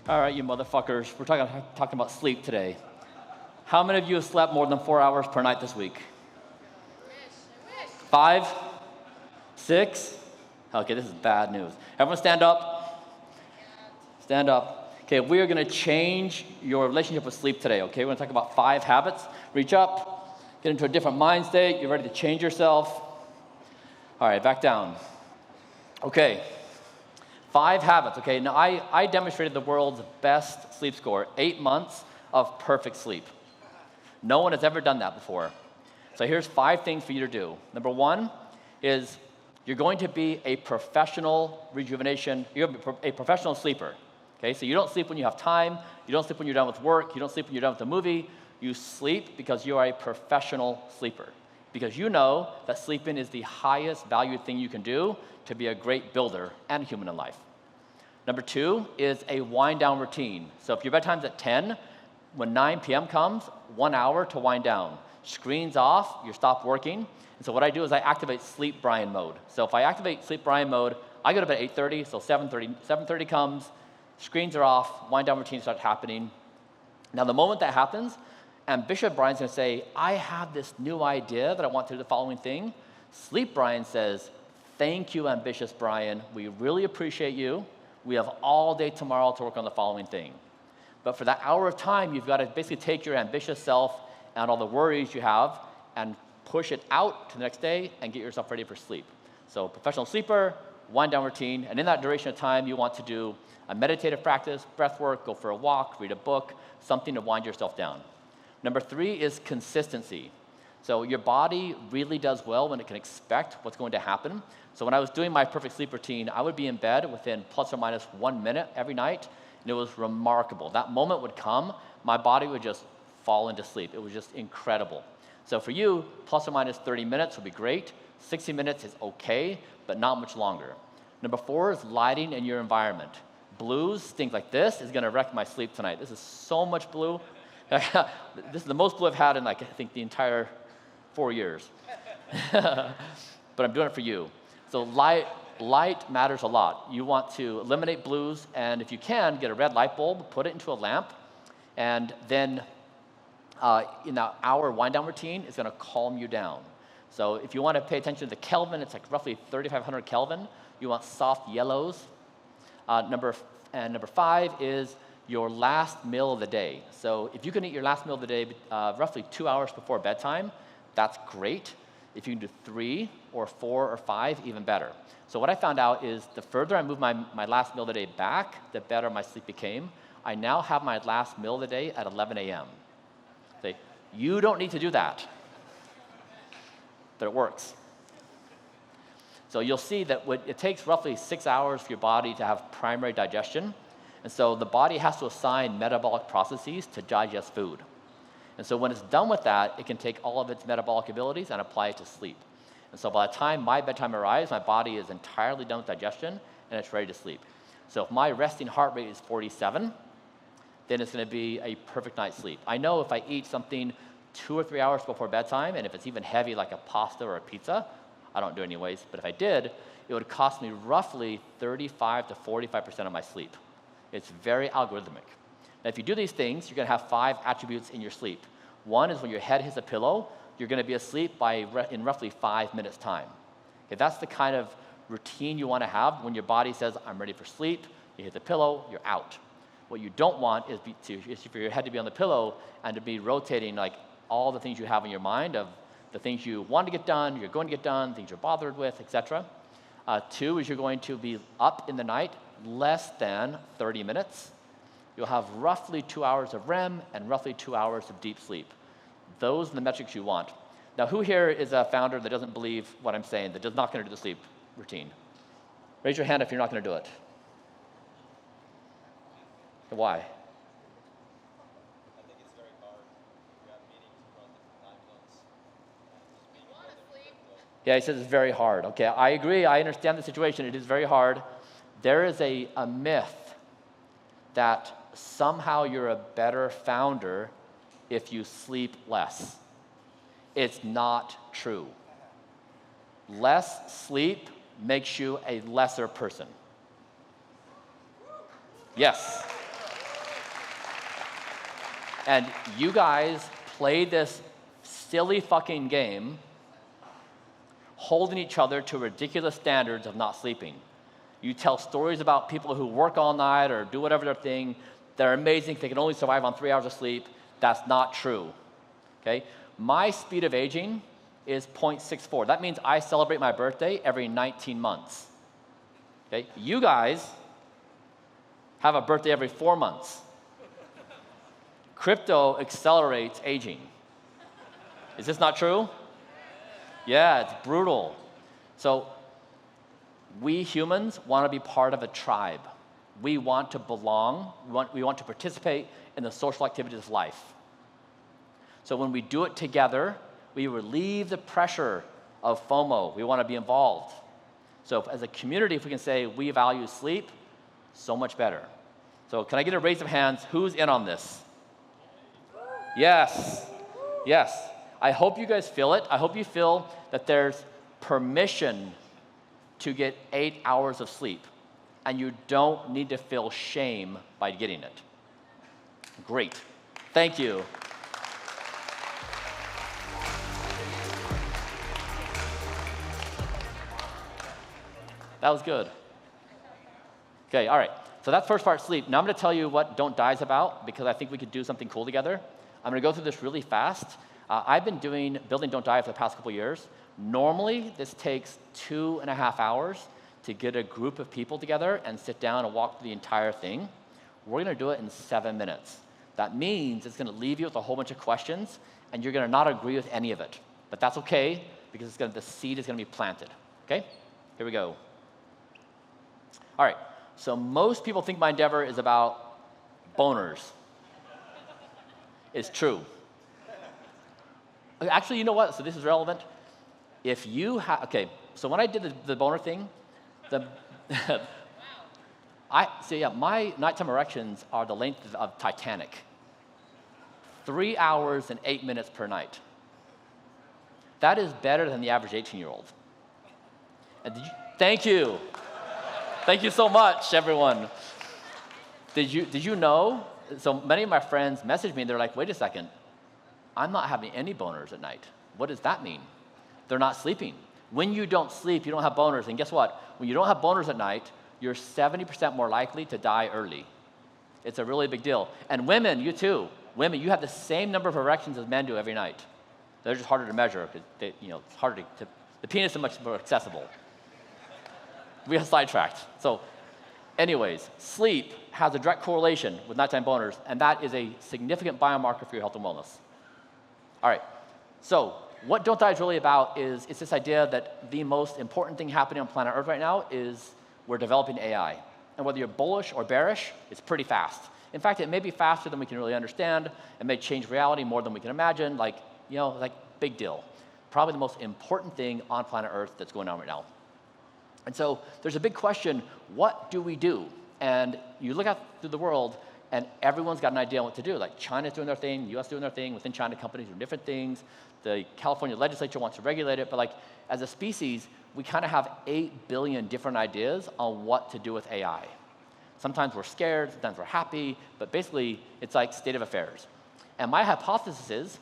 All right, you motherfuckers. We're talking about sleep today. How many of you have slept more than 4 hours per night this week? 5? 6? Okay, this is bad news. Everyone stand up. Stand up. Okay, we are going to change your relationship with sleep today, okay? We're going to talk about 5 habits. Reach up, get into a different mind state. You're ready to change yourself. All right, back down. Okay. 5 habits, okay? Now, I demonstrated the world's best sleep score, 8 months of perfect sleep. No one has ever done that before. So here's 5 things for you to do. Number 1 is you're going to be a professional rejuvenation, you're a professional sleeper, okay? So you don't sleep when you have time, you don't sleep when you're done with work, you don't sleep when you're done with the movie, you sleep because you are a professional sleeper. Because you know that sleeping is the highest valued thing you can do to be a great builder and human in life. Number 2 is a wind down routine. So if your bedtime's at 10, when 9 p.m. comes, 1 hour to wind down. Screens off, you stop working. And so what I do is I activate sleep Bryan mode. So if I activate sleep Bryan mode, I go to bed at 8:30, so 7:30 comes, screens are off, wind down routine starts happening. Now the moment that happens, ambitious Bryan's gonna say, I have this new idea that I want to do the following thing. Sleep Bryan says, thank you, ambitious Bryan. We really appreciate you. We have all day tomorrow to work on the following thing. But for that hour of time, you've got to basically take your ambitious self and all the worries you have and push it out to the next day and get yourself ready for sleep. So professional sleeper, wind down routine, and in that duration of time, you want to do a meditative practice, breath work, go for a walk, read a book, something to wind yourself down. Number 3 is consistency. So your body really does well when it can expect what's going to happen. So when I was doing my perfect sleep routine, I would be in bed within plus or minus 1 minute every night, and it was remarkable. That moment would come, my body would just fall into sleep. It was just incredible. So for you, plus or minus 30 minutes would be great. 60 minutes is okay, but not much longer. Number 4 is lighting in your environment. Blues, things like this, is gonna wreck my sleep tonight. This is so much blue. This is the most blue I've had in I think the entire 4 years. But I'm doing it for you. So light matters a lot. You want to eliminate blues, and if you can, get a red light bulb, put it into a lamp, and then in that hour wind down routine, it's gonna calm you down. So if you wanna pay attention to the Kelvin, it's like roughly 3,500 Kelvin. You want soft yellows. Number 5 is your last meal of the day. So if you can eat your last meal of the day roughly 2 hours before bedtime, that's great. If you can do 3 or 4 or 5, even better. So what I found out is the further I move my last meal of the day back, the better my sleep became. I now have my last meal of the day at 11 a.m. Say, you don't need to do that, but it works. So you'll see that it takes roughly 6 hours for your body to have primary digestion. And so the body has to assign metabolic processes to digest food. And so when it's done with that, it can take all of its metabolic abilities and apply it to sleep. And so by the time my bedtime arrives, my body is entirely done with digestion and it's ready to sleep. So if my resting heart rate is 47, then it's gonna be a perfect night's sleep. I know if I eat something 2 or 3 hours before bedtime, and if it's even heavy like a pasta or a pizza, I don't do it anyways, but if I did, it would cost me roughly 35 to 45% of my sleep. It's very algorithmic. Now, if you do these things, you're gonna have 5 attributes in your sleep. 1 is when your head hits a pillow, you're gonna be asleep in roughly 5 minutes time. Okay, that's the kind of routine you wanna have when your body says, I'm ready for sleep, you hit the pillow, you're out. What you don't want is for your head to be on the pillow and to be rotating like all the things you have in your mind of the things you want to get done, you're going to get done, things you're bothered with, etc. 2 is you're going to be up in the night less than 30 minutes. You'll have roughly 2 hours of REM and roughly 2 hours of deep sleep. Those are the metrics you want. Now, who here is a founder that doesn't believe what I'm saying, that is not going to do the sleep routine? Raise your hand if you're not going to do it. Why? I think it's very hard. We have meetings across different time zones. Yeah, he says it's very hard. Okay, I agree. I understand the situation. It is very hard. There is a myth that somehow you're a better founder if you sleep less. It's not true. Less sleep makes you a lesser person. Yes. And you guys play this silly fucking game, holding each other to ridiculous standards of not sleeping. You tell stories about people who work all night or do whatever their thing. They're amazing. They can only survive on 3 hours of sleep. That's not true. Okay? My speed of aging is 0.64. That means I celebrate my birthday every 19 months. Okay? You guys have a birthday every 4 months. Crypto accelerates aging. Is this not true? Yeah, it's brutal. So we humans want to be part of a tribe. We want to belong. We want to participate in the social activities of life. So when we do it together, we relieve the pressure of FOMO. We want to be involved. So as a community, if we can say we value sleep, so much better. So can I get a raise of hands? Who's in on this? Yes. Yes. I hope you guys feel it. I hope you feel that there's permission to get 8 hours of sleep, and you don't need to feel shame by getting it. Great. Thank you. That was good. Okay, all right. So that's first part, sleep. Now I'm going to tell you what Don't Die is about, because I think we could do something cool together. I'm going to go through this really fast. I've been building Don't Die for the past couple years. Normally, this takes 2.5 hours to get a group of people together and sit down and walk through the entire thing. We're going to do it in 7 minutes. That means it's going to leave you with a whole bunch of questions, and you're going to not agree with any of it. But that's okay, because the seed is going to be planted. Okay? Here we go. All right. So most people think my endeavor is about boners. It's true. Actually, you know what? So this is relevant. If you have, okay, so when I did the boner thing, my nighttime erections are the length of Titanic. 3 hours and 8 minutes per night. That is better than the average 18-year-old. And thank you. Thank you so much, everyone. Did you know? So many of my friends messaged me, and they're like, wait a second, I'm not having any boners at night. What does that mean? They're not sleeping. When you don't sleep, you don't have boners. And guess what? When you don't have boners at night, you're 70% more likely to die early. It's a really big deal. And women, you too. Women, you have the same number of erections as men do every night. They're just harder to measure because it's harder to the penis is much more accessible. We got sidetracked. So anyways, sleep has a direct correlation with nighttime boners, and that is a significant biomarker for your health and wellness. All right, so what Don't Die is really about is it's this idea that the most important thing happening on planet Earth right now is we're developing AI. And whether you're bullish or bearish, it's pretty fast. In fact, it may be faster than we can really understand. It may change reality more than we can imagine. Like big deal. Probably the most important thing on planet Earth that's going on right now. And so there's a big question, what do we do? And you look out through the world, and everyone's got an idea on what to do. Like China's doing their thing, US doing their thing, within China companies doing different things. The California legislature wants to regulate it, but as a species, we kind of have 8 billion different ideas on what to do with AI. Sometimes we're scared, sometimes we're happy, but basically it's like state of affairs. And my hypothesis is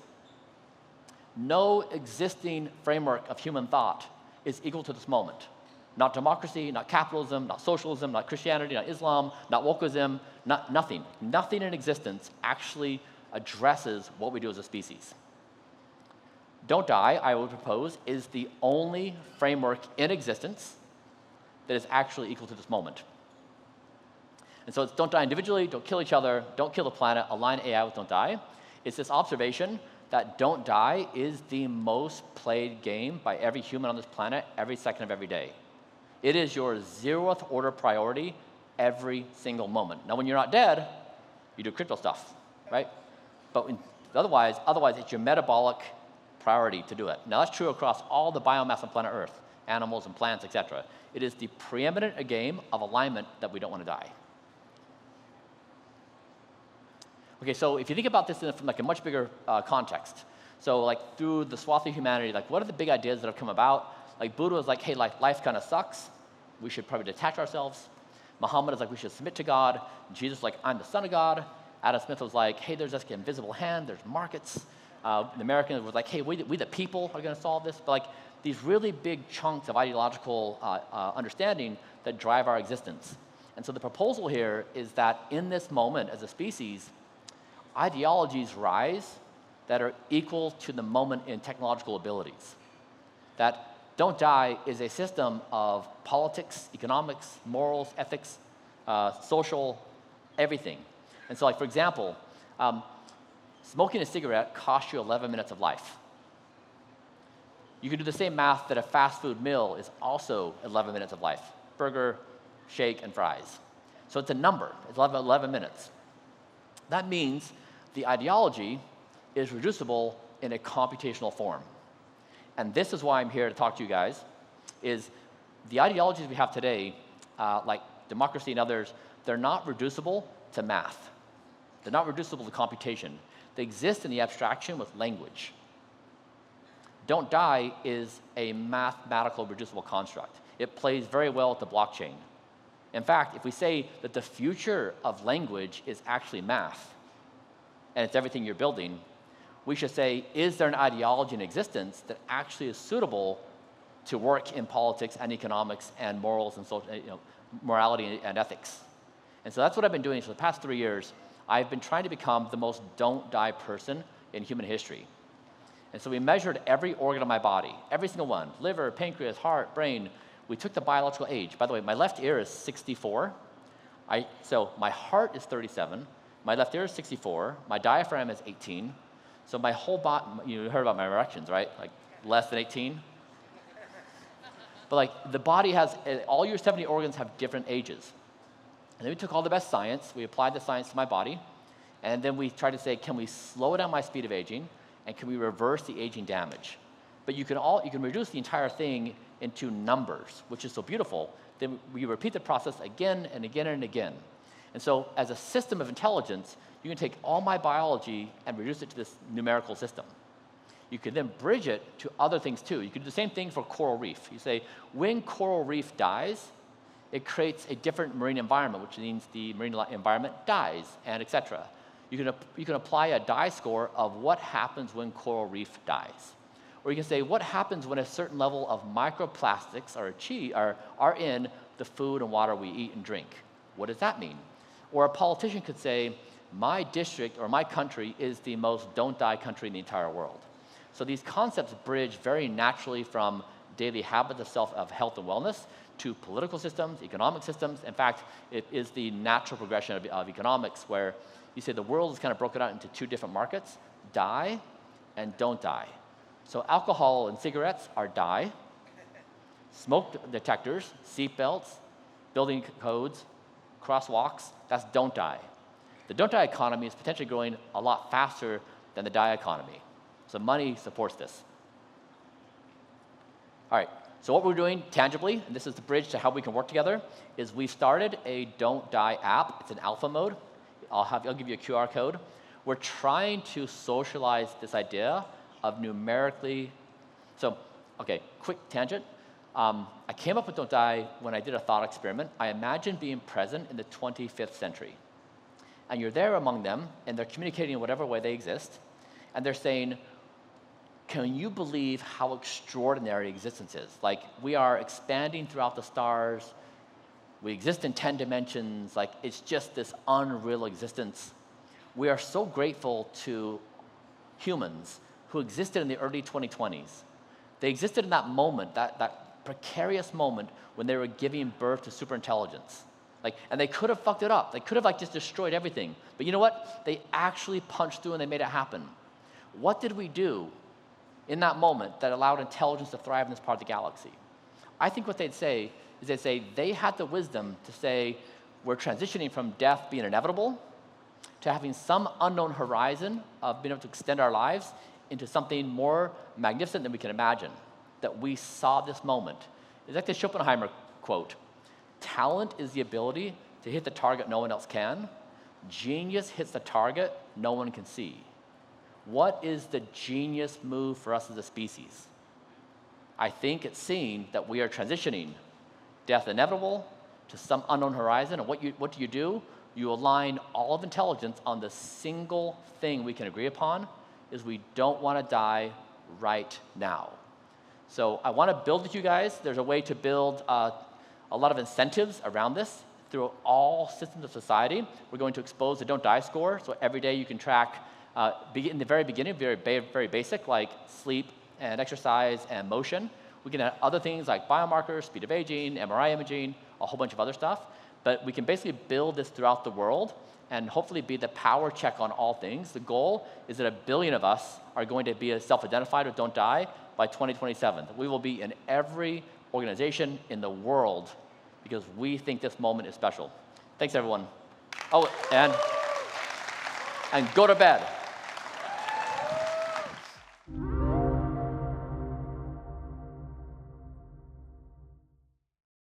no existing framework of human thought is equal to this moment. Not democracy, not capitalism, not socialism, not Christianity, not Islam, not wokeism, nothing. Nothing in existence actually addresses what we do as a species. Don't Die, I would propose, is the only framework in existence that is actually equal to this moment. And so it's don't die individually, don't kill each other, don't kill the planet, align AI with Don't Die. It's this observation that Don't Die is the most played game by every human on this planet every second of every day. It is your 0th order priority every single moment. Now, when you're not dead, you do crypto stuff, right? But otherwise, it's your metabolic priority to do it. Now, that's true across all the biomass on planet Earth, animals and plants, etc. It is the preeminent game of alignment that we don't want to die. Okay, so if you think about this from a much bigger context, so through the swath of humanity, what are the big ideas that have come about? Buddha was hey, life kind of sucks. We should probably detach ourselves. Muhammad is we should submit to God. Jesus is I'm the son of God. Adam Smith was like, hey, there's this invisible hand, there's markets. The Americans was like, hey, we the people are going to solve this. But like these really big chunks of ideological understanding that drive our existence. And so the proposal here is that in this moment as a species, ideologies rise that are equal to the moment in technological abilities. That Don't Die is a system of politics, economics, morals, ethics, social, everything. And so like, for example, smoking a cigarette costs you 11 minutes of life. You can do the same math that a fast food meal is also 11 minutes of life. Burger, shake, and fries. So it's a number. It's 11 minutes. That means the ideology is reducible in a computational form. And this is why I'm here to talk to you guys, is the ideologies we have today, like democracy and others, they're not reducible to math. They're not reducible to computation. They exist in the abstraction with language. Don't Die is a mathematical reducible construct. It plays very well with the blockchain. In fact, if we say that the future of language is actually math, and it's everything you're building, we should say, is there an ideology in existence that actually is suitable to work in politics and economics and morals and social, morality and ethics? And so that's what I've been doing for the past 3 years. I've been trying to become the most don't die person in human history. And so we measured every organ of my body, every single one, liver, pancreas, heart, brain. We took the biological age. By the way, my left ear is 64. So my heart is 37. My left ear is 64. My diaphragm is 18. So my whole body, you heard about my erections, right? Like less than 18. But like the body has, all your 70 organs have different ages. And then we took all the best science, we applied the science to my body, and then we tried to say, can we slow down my speed of aging, and can we reverse the aging damage? But you can reduce the entire thing into numbers, which is so beautiful. Then we repeat the process again and again and again. And so as a system of intelligence, you can take all my biology and reduce it to this numerical system. You can then bridge it to other things too. You can do the same thing for coral reef. You say, when coral reef dies, it creates a different marine environment, which means the marine environment dies, and et cetera. You can apply a die score of what happens when coral reef dies. Or you can say, what happens when a certain level of microplastics are in the food and water we eat and drink? What does that mean? Or a politician could say, my district or my country is the most don't die country in the entire world. So these concepts bridge very naturally from daily habits of health and wellness to political systems, economic systems. In fact, it is the natural progression of economics where you say the world is kind of broken out into two different markets, die and don't die. So alcohol and cigarettes are die. Smoke detectors, seat belts, building codes, crosswalks, that's don't die. The don't die economy is potentially growing a lot faster than the die economy. So money supports this. All right, so what we're doing tangibly, and this is the bridge to how we can work together, is we started a Don't Die app. It's in alpha mode. I'll give you a QR code. We're trying to socialize this idea of numerically. So, okay, quick tangent. I came up with Don't Die when I did a thought experiment. I imagined being present in the 25th century. And you're there among them, and they're communicating in whatever way they exist, and they're saying, can you believe how extraordinary existence is? Like, we are expanding throughout the stars. We exist in 10 dimensions. Like, it's just this unreal existence. We are so grateful to humans who existed in the early 2020s. They existed in that moment, that precarious moment when they were giving birth to superintelligence. Like, and they could have fucked it up. They could have just destroyed everything. But you know what? They actually punched through and they made it happen. What did we do in that moment that allowed intelligence to thrive in this part of the galaxy? I think what they'd say is they had the wisdom to say, we're transitioning from death being inevitable to having some unknown horizon of being able to extend our lives into something more magnificent than we can imagine, that we saw this moment. It's like the Schopenhauer quote, talent is the ability to hit the target no one else can. Genius hits the target no one can see. What is the genius move for us as a species? I think it's seeing that we are transitioning death inevitable to some unknown horizon. And what do you do? you align all of intelligence on the single thing we can agree upon, is we don't want to die right now. So I want to build with you guys. There's a way to build a lot of incentives around this through all systems of society. We're going to expose the don't die score. So every day you can track, in the very beginning, very basic, like sleep and exercise and motion. We can add other things like biomarkers, speed of aging, MRI imaging, a whole bunch of other stuff. But we can basically build this throughout the world and hopefully be the power check on all things. The goal is that 1 billion of us are going to be self-identified or don't die by 2027. We will be in every organization in the world because we think this moment is special. Thanks, everyone. Oh, and go to bed.